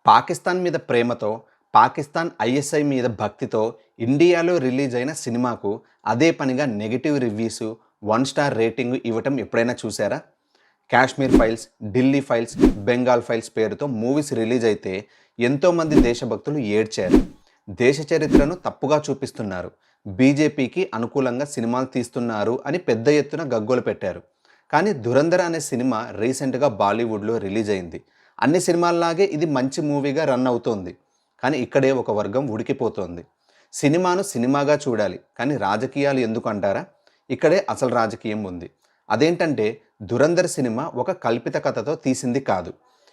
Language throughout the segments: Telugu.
పాకిస్తాన్ మీద ప్రేమతో, పాకిస్తాన్ ఐఎస్ఐ మీద భక్తితో ఇండియాలో రిలీజ్ అయిన సినిమాకు అదే పనిగా నెగెటివ్ రివ్యూసు, 1 స్టార్ రేటింగ్ ఇవ్వటం ఎప్పుడైనా చూసారా? Kashmir files, Delhi files, Bengal files పేరుతో మూవీస్ రిలీజ్ అయితే ఎంతోమంది దేశభక్తులు ఏడ్చారు. దేశ చరిత్రను తప్పుగా చూపిస్తున్నారు, బీజేపీకి అనుకూలంగా సినిమాలు తీస్తున్నారు అని పెద్ద ఎత్తున గగ్గోలు పెట్టారు. కానీ ధురంధర్ అనే సినిమా రీసెంట్గా బాలీవుడ్లో రిలీజ్ అయింది. అన్ని సినిమాల్లాగే ఇది మంచి మూవీగా రన్ అవుతోంది. కానీ ఇక్కడే ఒక వర్గం ఉడికిపోతోంది. సినిమాను సినిమాగా చూడాలి, కానీ రాజకీయాలు ఎందుకు అంటారా? ఇక్కడే అసలు రాజకీయం ఉంది. అదేంటంటే ధురంధర్ సినిమా ఒక కల్పిత కథతో తీసింది కాదు.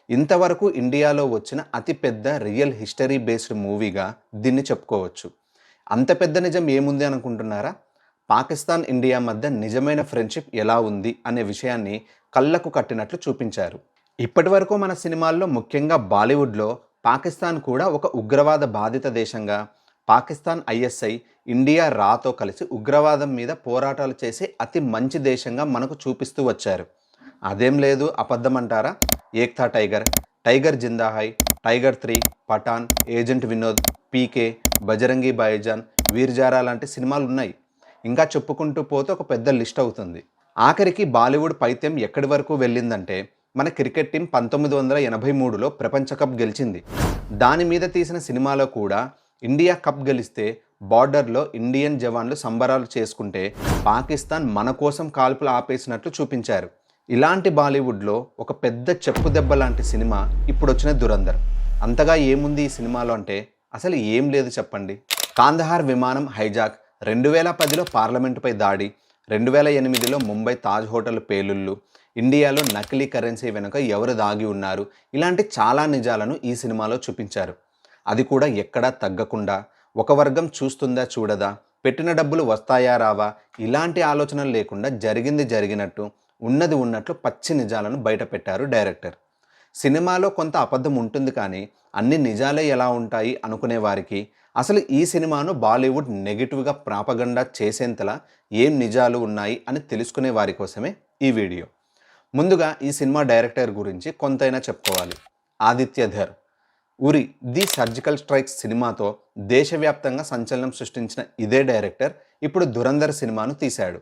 ఇంతవరకు ఇండియాలో వచ్చిన అతిపెద్ద రియల్ హిస్టరీ బేస్డ్ మూవీగా దీన్ని చెప్పుకోవచ్చు. అంత పెద్ద నిజం ఏముంది అనుకుంటున్నారా? పాకిస్తాన్ ఇండియా మధ్య నిజమైన ఫ్రెండ్షిప్ ఎలా ఉంది అనే విషయాన్ని కళ్ళకు కట్టినట్లు చూపించారు. ఇప్పటి వరకు మన సినిమాల్లో, ముఖ్యంగా బాలీవుడ్లో, పాకిస్తాన్ కూడా ఒక ఉగ్రవాద బాధిత దేశంగా, పాకిస్తాన్ ఐఎస్ఐ ఇండియా రాతో కలిసి ఉగ్రవాదం మీద పోరాటాలు చేసే అతి మంచి దేశంగా మనకు చూపిస్తూ వచ్చారు. అదేం లేదు, అబద్ధం అంటారా? Ek Tha Tiger, Tiger Zinda Hai, Tiger 3, Pathaan, Agent Vinod, PK, Bajrangi Bhaijaan, Veer Zaara లాంటి సినిమాలు ఉన్నాయి. ఇంకా చెప్పుకుంటూ పోతే ఒక పెద్ద లిస్ట్ అవుతుంది. ఆఖరికి బాలీవుడ్ పైత్యం ఎక్కడి వరకు వెళ్ళిందంటే, మన క్రికెట్ టీం 1983లో ప్రపంచ కప్ గెలిచింది. దాని మీద తీసిన సినిమాలో కూడా ఇండియా కప్ గెలిస్తే బార్డర్లో ఇండియన్ జవాన్లు సంబరాలు చేసుకుంటే పాకిస్తాన్ మన కోసం కాల్పులు ఆపేసినట్లు చూపించారు. ఇలాంటి బాలీవుడ్లో ఒక పెద్ద చెప్పు దెబ్బ లాంటి సినిమా ఇప్పుడు వచ్చిన ధురంధర్. అంతగా ఏముంది ఈ సినిమాలో అంటే అసలు ఏం లేదు చెప్పండి. కాందహార్ విమానం హైజాక్, 2010లో పార్లమెంటుపై దాడి, 2008లో ముంబై తాజ్ హోటల్ పేలుళ్ళు, ఇండియాలో నకిలీ కరెన్సీ వెనుక ఎవరు దాగి ఉన్నారు, ఇలాంటి చాలా నిజాలను ఈ సినిమాలో చూపించారు. అది కూడా ఎక్కడా తగ్గకుండా, ఒక వర్గం చూస్తుందా చూడదా, పెట్టిన డబ్బులు వస్తాయా రావా, ఇలాంటి ఆలోచనలు లేకుండా జరిగింది జరిగినట్టు, ఉన్నది ఉన్నట్లు పచ్చి నిజాలను బయట పెట్టారు డైరెక్టర్. సినిమాలో కొంత అబద్ధం ఉంటుంది, కానీ అన్ని నిజాలే ఎలా ఉంటాయి అనుకునే వారికి, అసలు ఈ సినిమాను బాలీవుడ్ నెగిటివ్గా ప్రాపగండా చేసేంతలా ఏం నిజాలు ఉన్నాయి అని తెలుసుకునే వారి కోసమే ఈ వీడియో. ముందుగా ఈ సినిమా డైరెక్టర్ గురించి కొంతైనా చెప్పుకోవాలి. ఆదిత్య ధర్. ఉరి ది సర్జికల్ స్ట్రైక్స్ సినిమాతో దేశవ్యాప్తంగా సంచలనం సృష్టించిన ఇదే డైరెక్టర్ ఇప్పుడు ధురంధర్ సినిమాను తీశాడు.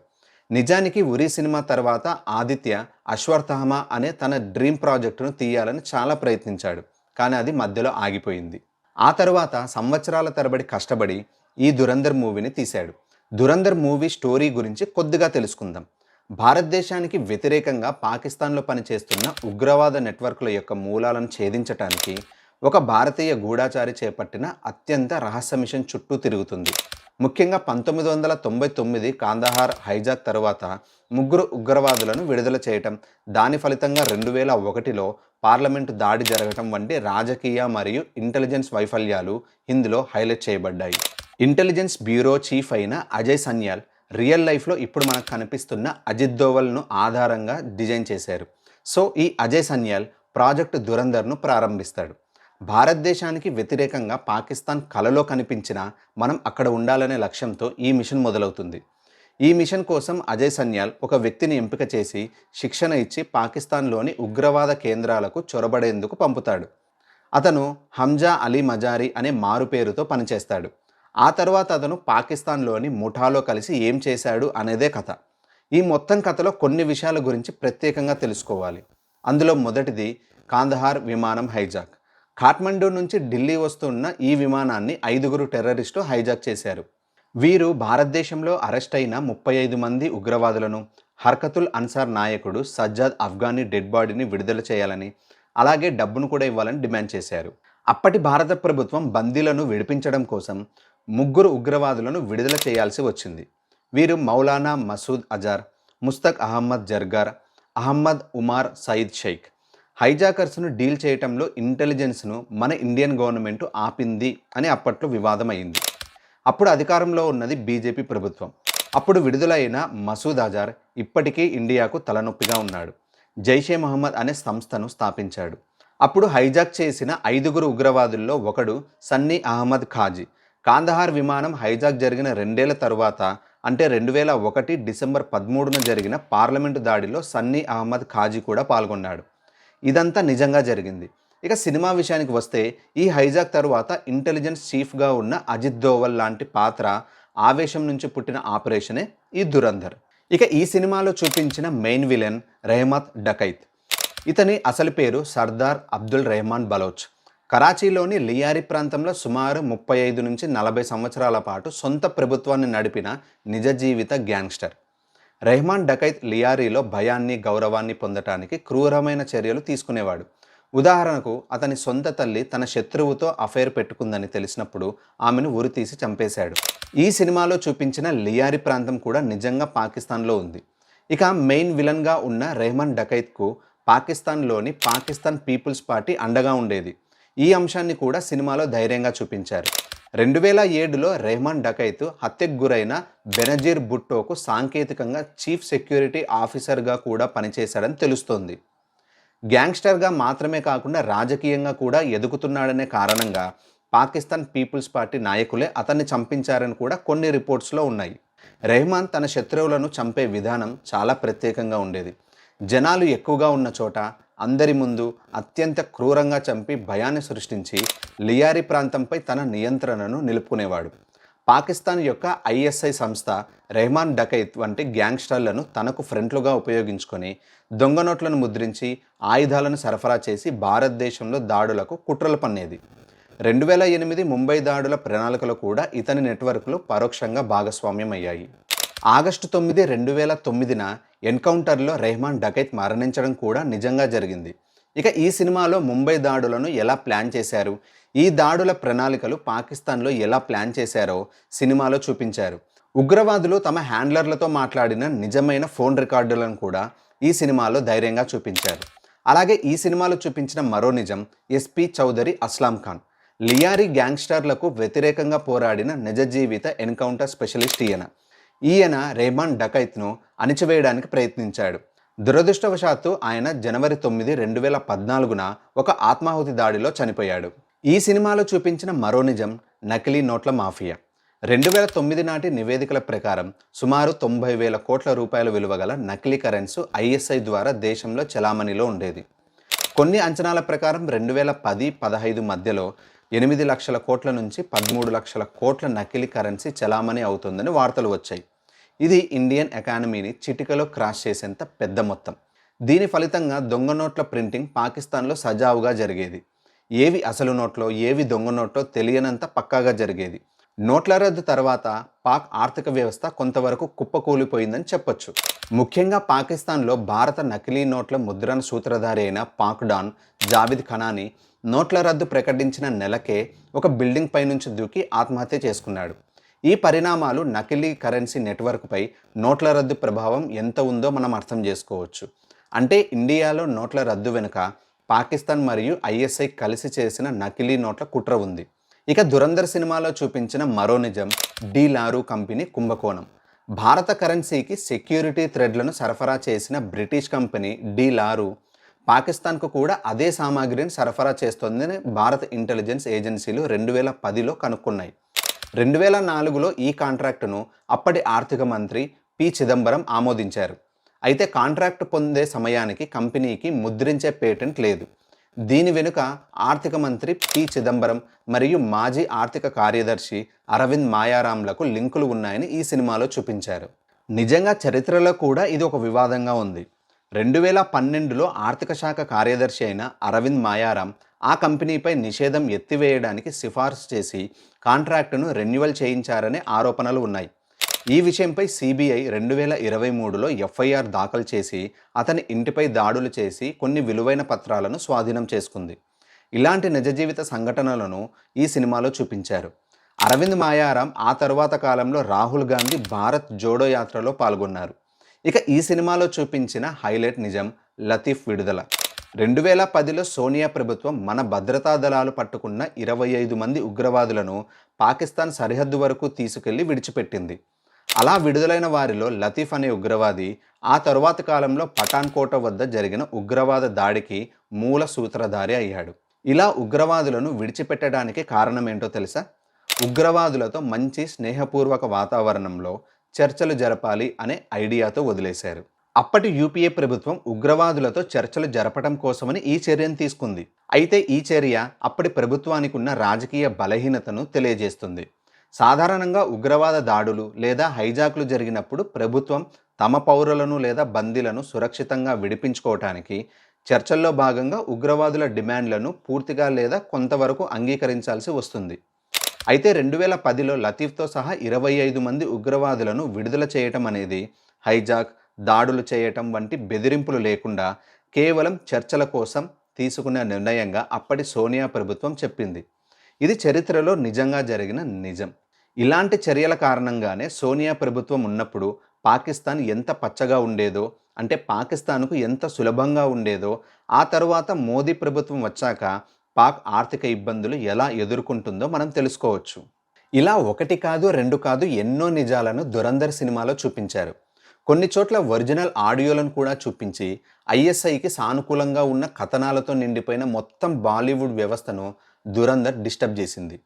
నిజానికి ఉరి సినిమా తర్వాత ఆదిత్య అశ్వత్థామ అనే తన డ్రీమ్ ప్రాజెక్టును తీయాలని చాలా ప్రయత్నించాడు, కానీ అది మధ్యలో ఆగిపోయింది. ఆ తర్వాత సంవత్సరాల తరబడి కష్టపడి ఈ ధురంధర్ మూవీని తీశాడు. ధురంధర్ మూవీ స్టోరీ గురించి కొద్దిగా తెలుసుకుందాం. భారతదేశానికి వ్యతిరేకంగా పాకిస్తాన్లో పనిచేస్తున్న ఉగ్రవాద నెట్వర్క్ల యొక్క మూలాలను ఛేదించటానికి ఒక భారతీయ గూఢాచారి చేపట్టిన అత్యంత రహస్య మిషన్ చుట్టూ తిరుగుతుంది. ముఖ్యంగా 1999 కాందహార్ హైజాక్ తరువాత 3 ఉగ్రవాదులను విడుదల చేయటం, దాని ఫలితంగా 2001లో పార్లమెంటు దాడి జరగటం వంటి రాజకీయ మరియు ఇంటెలిజెన్స్ వైఫల్యాలు ఇందులో హైలైట్ చేయబడ్డాయి. ఇంటెలిజెన్స్ బ్యూరో చీఫ్ అయిన అజయ్ సన్యాల్ రియల్ లైఫ్లో ఇప్పుడు మనకు కనిపిస్తున్న అజిత్ దోవల్ను ఆధారంగా డిజైన్ చేశారు. సో ఈ అజయ్ సన్యాల్ ప్రాజెక్ట్ ధురంధర్ను ప్రారంభిస్తాడు. భారతదేశానికి వ్యతిరేకంగా పాకిస్తాన్ కలలో కనిపించిన మనం అక్కడ ఉండాలనే లక్ష్యంతో ఈ మిషన్ మొదలవుతుంది. ఈ మిషన్ కోసం అజయ్ సన్యాల్ ఒక వ్యక్తిని ఎంపిక చేసి శిక్షణ ఇచ్చి పాకిస్తాన్లోని ఉగ్రవాద కేంద్రాలకు చొరబడేందుకు పంపుతాడు. అతను హంజా అలీ మజారీ అనే మారు పేరుతో పనిచేస్తాడు. ఆ తర్వాత అతను పాకిస్తాన్లోని ముఠాలో కలిసి ఏం చేశాడు అనేదే కథ. ఈ మొత్తం కథలో కొన్ని విషయాల గురించి ప్రత్యేకంగా తెలుసుకోవాలి. అందులో మొదటిది కాందహార్ విమానం హైజాక్. ఖాట్మండు నుంచి ఢిల్లీ వస్తున్న ఈ విమానాన్ని 5 టెర్రరిస్టు హైజాక్ చేశారు. వీరు భారతదేశంలో అరెస్ట్ అయిన 35 మంది ఉగ్రవాదులను, హర్కతుల్ అన్సార్ నాయకుడు సజ్జాద్ అఫ్ఘానీ డెడ్ బాడీని విడుదల చేయాలని, అలాగే డబ్బును కూడా ఇవ్వాలని డిమాండ్ చేశారు. అప్పటి భారత ప్రభుత్వం బందీలను విడిపించడం కోసం 3 ఉగ్రవాదులను విడుదల చేయాల్సి వచ్చింది. వీరు మౌలానా మసూద్ అజార్, ముస్తక్ అహ్మద్ జర్గార్, అహ్మద్ ఉమార్ సయీద్ షేక్. హైజాకర్స్ను డీల్ చేయటంలో ఇంటెలిజెన్స్ను మన ఇండియన్ గవర్నమెంట్ ఆపింది అని అప్పట్లో వివాదం అయింది. అప్పుడు అధికారంలో ఉన్నది బీజేపీ ప్రభుత్వం. అప్పుడు విడుదలైన మసూద్ అజార్ ఇప్పటికీ ఇండియాకు తలనొప్పిగా ఉన్నాడు. జైషే మహమ్మద్ అనే సంస్థను స్థాపించాడు. అప్పుడు హైజాక్ చేసిన 5 ఉగ్రవాదుల్లో ఒకడు సన్నీ అహ్మద్ ఖాజీ. కాందహార్ విమానం హైజాక్ జరిగిన 2 ఏళ్ల తరువాత, అంటే 2001 డిసెంబర్ 13న జరిగిన పార్లమెంటు దాడిలో సన్నీ అహ్మద్ ఖాజీ కూడా పాల్గొన్నాడు. ఇదంతా నిజంగా జరిగింది. ఇక సినిమా విషయానికి వస్తే ఈ హైజాక్ తరువాత ఇంటెలిజెన్స్ చీఫ్గా ఉన్న అజిత్ దోవల్ లాంటి పాత్ర ఆవేశం నుంచి పుట్టిన ఆపరేషనే ఈ దురంధర్. ఇక ఈ సినిమాలో చూపించిన మెయిన్ విలన్ రెహమత్ డకైత్. ఇతని అసలు పేరు సర్దార్ అబ్దుల్ రెహమాన్ బలోచ్. కరాచీలోని లియారీ ప్రాంతంలో సుమారు 35 నుంచి 40 సంవత్సరాల పాటు సొంత ప్రభుత్వాన్ని నడిపిన నిజ జీవిత గ్యాంగ్స్టర్. రెహమాన్ డకైత్ లియారీలో భయాన్ని గౌరవాన్ని పొందటానికి క్రూరమైన చర్యలు తీసుకునేవాడు. ఉదాహరణకు అతని సొంత తల్లి తన శత్రువుతో అఫైర్ పెట్టుకుందని తెలిసినప్పుడు ఆమెను ఉరితీసి చంపేశాడు. ఈ సినిమాలో చూపించిన లియారీ ప్రాంతం కూడా నిజంగా పాకిస్తాన్లో ఉంది. ఇక మెయిన్ విలన్గా ఉన్న రెహమాన్ డకైత్కు పాకిస్తాన్లోని పాకిస్తాన్ పీపుల్స్ పార్టీ అండగా ఉండేది. ఈ అంశాన్ని కూడా సినిమాలో ధైర్యంగా చూపించారు. 2007లో రెహమాన్ డకైత్ హత్యకు గురైన బెనజీర్ భుట్టోకు సాంకేతికంగా చీఫ్ సెక్యూరిటీ ఆఫీసర్గా కూడా పనిచేశాడని తెలుస్తోంది. గ్యాంగ్స్టర్గా మాత్రమే కాకుండా రాజకీయంగా కూడా ఎదుగుతున్నాడనే కారణంగా పాకిస్తాన్ పీపుల్స్ పార్టీ నాయకులే అతన్ని చంపించారని కూడా కొన్ని రిపోర్ట్స్లో ఉన్నాయి. రెహమాన్ తన శత్రువులను చంపే విధానం చాలా ప్రత్యేకంగా ఉండేది. జనాలు ఎక్కువగా ఉన్న చోట అందరి ముందు అత్యంత క్రూరంగా చంపి భయాన్ని సృష్టించి లియారీ ప్రాంతంపై తన నియంత్రణను నిలుపుకునేవాడు. పాకిస్తాన్ యొక్క ఐఎస్ఐ సంస్థ రెహమాన్ డకైత్ వంటి గ్యాంగ్స్టర్లను తనకు ఫ్రెండ్లుగా ఉపయోగించుకొని దొంగ నోట్లను ముద్రించి ఆయుధాలను సరఫరా చేసి భారతదేశంలో దాడులకు కుట్రలు పన్నేది. 2008 ముంబై దాడుల ప్రణాళికలు కూడా ఇతని నెట్వర్క్లో పరోక్షంగా భాగస్వామ్యం అయ్యాయి. ఆగస్టు 9, 2009న ఎన్కౌంటర్లో రెహమాన్ డకైత్ మరణించడం కూడా నిజంగా జరిగింది. ఇక ఈ సినిమాలో ముంబై దాడులను ఎలా ప్లాన్ చేశారు, ఈ దాడుల ప్రణాళికలు పాకిస్తాన్లో ఎలా ప్లాన్ చేశారో సినిమాలో చూపించారు. ఉగ్రవాదులు తమ హ్యాండ్లర్లతో మాట్లాడిన నిజమైన ఫోన్ రికార్డులను కూడా ఈ సినిమాలో ధైర్యంగా చూపించారు. అలాగే ఈ సినిమాలో చూపించిన మరో నిజం ఎస్పీ చౌదరి అస్లాం ఖాన్. లియారీ గ్యాంగ్స్టర్లకు వ్యతిరేకంగా పోరాడిన నిజ జీవిత ఎన్కౌంటర్ స్పెషలిస్ట్ ఈయన రెహమాన్ డకైత్ను అణిచివేయడానికి ప్రయత్నించాడు. దురదృష్టవశాత్తు ఆయన జనవరి 9, 2014న ఒక ఆత్మాహుతి దాడిలో చనిపోయాడు. ఈ సినిమాలో చూపించిన మరో నిజం నకిలీ నోట్ల మాఫియా. 2009 నాటి నివేదికల ప్రకారం సుమారు 90,000 కోట్ల రూపాయల విలువ గల నకిలీ కరెన్సీ ఐఎస్ఐ ద్వారా దేశంలో చలామణిలో ఉండేది. కొన్ని అంచనాల ప్రకారం 2010-15 మధ్యలో 8 లక్షల కోట్ల నుంచి 13 లక్షల కోట్ల నకిలీ కరెన్సీ చలామణి అవుతుందని వార్తలు వచ్చాయి. ఇది ఇండియన్ ఎకానమీని చిటికలో క్రాష్ చేసేంత పెద్ద మొత్తం. దీని ఫలితంగా దొంగ నోట్ల ప్రింటింగ్ పాకిస్తాన్లో సజావుగా జరిగేది. ఏవి అసలు నోట్లో ఏవి దొంగ నోట్లో తెలియనంత పక్కాగా జరిగేది. నోట్ల రద్దు తర్వాత పాక్ ఆర్థిక వ్యవస్థ కొంతవరకు కుప్పకూలిపోయిందని చెప్పొచ్చు. ముఖ్యంగా పాకిస్తాన్లో భారత నకిలీ నోట్ల ముద్రణ సూత్రధారి అయిన పాక్ డాన్ జావిద్ ఖనాని నోట్ల రద్దు ప్రకటించిన నెలకే ఒక బిల్డింగ్ పై నుంచి దూకి ఆత్మహత్య చేసుకున్నాడు. ఈ పరిణామాలు నకిలీ కరెన్సీ నెట్వర్క్పై నోట్ల రద్దు ప్రభావం ఎంత ఉందో మనం అర్థం చేసుకోవచ్చు. అంటే ఇండియాలో నోట్ల రద్దు వెనుక పాకిస్తాన్ మరియు ఐఎస్ఐ కలిసి చేసిన నకిలీ నోట్ల కుట్ర ఉంది. ఇక దురంధర్ సినిమాలో చూపించిన మరో నిజం డి లారూ కంపెనీ కుంభకోణం. భారత కరెన్సీకి సెక్యూరిటీ థ్రెడ్లను సరఫరా చేసిన బ్రిటిష్ కంపెనీ డి లారూ పాకిస్తాన్కు కూడా అదే సామాగ్రిని సరఫరా చేస్తోందని భారత ఇంటెలిజెన్స్ ఏజెన్సీలు 2010లో కనుక్కున్నాయి. 2004లో ఈ కాంట్రాక్టును అప్పటి ఆర్థిక మంత్రి పి చిదంబరం ఆమోదించారు. అయితే కాంట్రాక్ట్ పొందే సమయానికి కంపెనీకి ముద్రించే పేటెంట్ లేదు. దీని వెనుక ఆర్థిక మంత్రి పి చిదంబరం మరియు మాజీ ఆర్థిక కార్యదర్శి అరవింద్ మాయారాంలకు లింకులు ఉన్నాయని ఈ సినిమాలో చూపించారు. నిజంగా చరిత్రలో కూడా ఇది ఒక వివాదంగా ఉంది. 2012లో ఆర్థిక శాఖ కార్యదర్శి అయిన అరవింద్ మాయారాం ఆ కంపెనీపై నిషేధం ఎత్తివేయడానికి సిఫార్సు చేసి కాంట్రాక్టును రెన్యువల్ చేయించారనే ఆరోపణలు ఉన్నాయి. ఈ విషయంపై సిబిఐ 2023లో ఎఫ్ఐఆర్ దాఖలు చేసి అతని ఇంటిపై దాడులు చేసి కొన్ని విలువైన పత్రాలను స్వాధీనం చేసుకుంది. ఇలాంటి నిజ జీవిత సంఘటనలను ఈ సినిమాలో చూపించారు. అరవింద్ మాయారాం ఆ తరువాత కాలంలో రాహుల్ గాంధీ భారత్ జోడో యాత్రలో పాల్గొన్నారు. ఇక ఈ సినిమాలో చూపించిన హైలైట్ నిజం లతీఫ్ విడుదల. 2010లో సోనియా ప్రభుత్వం మన భద్రతా దళాలు పట్టుకున్న 25 మంది ఉగ్రవాదులను పాకిస్తాన్ సరిహద్దు వరకు తీసుకెళ్లి విడిచిపెట్టింది. అలా విడుదలైన వారిలో లతీఫ్ అనే ఉగ్రవాది ఆ తరువాత కాలంలో పఠాన్కోట వద్ద జరిగిన ఉగ్రవాద దాడికి మూల సూత్రధారి అయ్యాడు. ఇలా ఉగ్రవాదులను విడిచిపెట్టడానికి కారణమేంటో తెలుసా? ఉగ్రవాదులతో మంచి స్నేహపూర్వక వాతావరణంలో చర్చలు జరపాలి అనే ఐడియాతో వదిలేశారు. అప్పటి యూపీఏ ప్రభుత్వం ఉగ్రవాదులతో చర్చలు జరపడం కోసమని ఈ చర్యను తీసుకుంది. అయితే ఈ చర్య అప్పటి ప్రభుత్వానికి ఉన్న రాజకీయ బలహీనతను తెలియజేస్తుంది. సాధారణంగా ఉగ్రవాద దాడులు లేదా హైజాక్లు జరిగినప్పుడు ప్రభుత్వం తమ పౌరులను లేదా బందీలను సురక్షితంగా విడిపించుకోవటానికి చర్చల్లో భాగంగా ఉగ్రవాదుల డిమాండ్లను పూర్తిగా లేదా కొంతవరకు అంగీకరించాల్సి వస్తుంది. అయితే 2010లో లతీఫ్తో సహా 25 మంది ఉగ్రవాదులను విడుదల చేయటం అనేది హైజాక్, దాడులు చేయటం వంటి బెదిరింపులు లేకుండా కేవలం చర్చల కోసం తీసుకున్న నిర్ణయంగా అప్పటి సోనియా ప్రభుత్వం చెప్పింది. ఇది చరిత్రలో నిజంగా జరిగిన నిజం. ఇలాంటి చర్యల కారణంగానే సోనియా ప్రభుత్వం ఉన్నప్పుడు పాకిస్తాన్ ఎంత పచ్చగా ఉండేదో, అంటే పాకిస్తాన్కు ఎంత సులభంగా ఉండేదో, ఆ తరువాత మోదీ ప్రభుత్వం వచ్చాక పాక్ ఆర్థిక ఇబ్బందులు ఎలా ఎదుర్కొంటుందో మనం తెలుసుకోవచ్చు. ఇలా ఒకటి కాదు, రెండు కాదు, ఎన్నో నిజాలను ధురంధర్ సినిమాలో చూపించారు. కొన్ని చోట్ల ఒరిజినల్ ఆడియోలను కూడా చూపించి ఐఎస్ఐకి సానుకూలంగా ఉన్న కథనాలతో నిండిపోయిన మొత్తం బాలీవుడ్ వ్యవస్థను ధురంధర్ డిస్టర్బ్ చేసింది.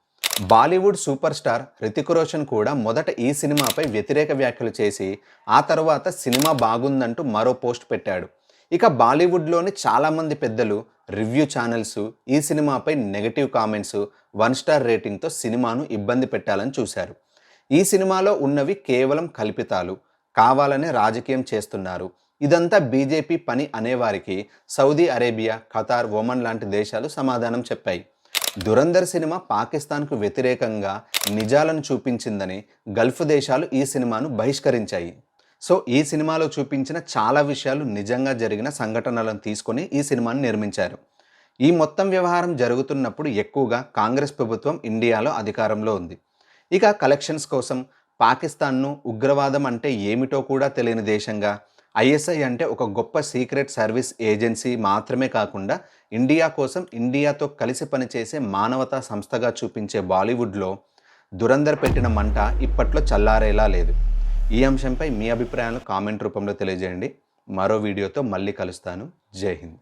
బాలీవుడ్ సూపర్ స్టార్ హృతిక్ రోషన్ కూడా మొదట ఈ సినిమాపై వ్యతిరేక వ్యాఖ్యలు చేసి ఆ తర్వాత సినిమా బాగుందంటూ మరో పోస్ట్ పెట్టాడు. ఇక బాలీవుడ్లోని చాలామంది పెద్దలు, రివ్యూ ఛానల్స్ ఈ సినిమాపై నెగటివ్ కామెంట్స్, 1 స్టార్ రేటింగ్తో సినిమాను ఇబ్బంది పెట్టాలని చూశారు. ఈ సినిమాలో ఉన్నవి కేవలం కల్పితాలు, కావాలనే రాజకీయం చేస్తున్నారు, ఇదంతా బీజేపీ పని అనేవారికి సౌదీ అరేబియా, ఖతార్, ఒమన్ లాంటి దేశాలు సమాధానం చెప్పాయి. ధురంధర్ సినిమా పాకిస్తాన్కు వ్యతిరేకంగా నిజాలను చూపించిందని గల్ఫ్ దేశాలు ఈ సినిమాను బహిష్కరించాయి. సో ఈ సినిమాలో చూపించిన చాలా విషయాలు నిజంగా జరిగిన సంఘటనలను తీసుకొని ఈ సినిమాను నిర్మించారు. ఈ మొత్తం వ్యవహారం జరుగుతున్నప్పుడు ఎక్కువగా కాంగ్రెస్ ప్రభుత్వం ఇండియాలో అధికారంలో ఉంది. ఇక కలెక్షన్స్ కోసం పాకిస్తాన్ను ఉగ్రవాదం అంటే ఏమిటో కూడా తెలియని దేశంగా, ఐఎస్ఐ అంటే ఒక గొప్ప సీక్రెట్ సర్వీస్ ఏజెన్సీ మాత్రమే కాకుండా ఇండియా కోసం ఇండియాతో కలిసి పనిచేసే మానవతా సంస్థగా చూపించే బాలీవుడ్లో ధురంధర్ పెట్టిన మంట ఇప్పట్లో చల్లారేలా లేదు. ఈ అంశంపై మీ అభిప్రాయాలను కామెంట్ రూపంలో తెలియజేయండి. మరో వీడియోతో మళ్ళీ కలుస్తాను. జై హింద్.